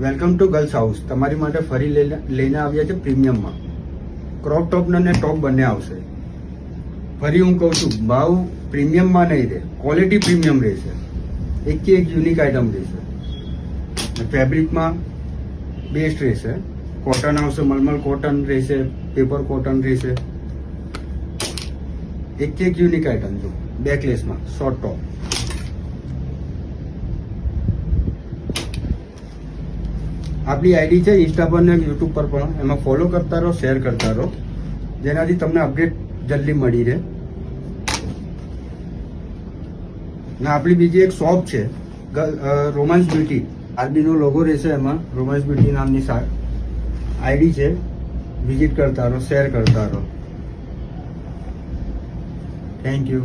Welcome to girls house. તમારી માટે ફરી લઈને આવ્યા છે પ્રીમિયમમાં. ક્રોપ ટોપ અને ટોપ બંને આવશે. ફરી હું કહું છું, ભાવ પ્રીમિયમમાં નહીં રહે, ક્વોલિટી પ્રીમિયમ રહેશે. એકથી એક યુનિક આઇટમ રહેશે. ફેબ્રિકમાં બેસ્ટ રહેશે. કોટન આવશે, મલમલ કોટન રહેશે, પેપર કોટન રહેશે. એકથી એક યુનિક આઇટમ જો બેકલેસમાં શોર્ટ ટોપ. આપણી આઈડી છે ઇન્સ્ટા પર ને યુટ્યુબ પર પણ, એમાં ફોલો કરતા રહો, શેર કરતા રહો, જેનાથી તમને અપડેટ જલ્દી મળી રહે. ને આપણી બીજી એક શોપ છે રોમાન્સ બ્યુટી. આરબીનો લોગો રહેશે એમાં. રોમાન્સ બ્યુટી નામની આઈડી છે. વિઝિટ કરતા રહો, શેર કરતા રહો. Thank you.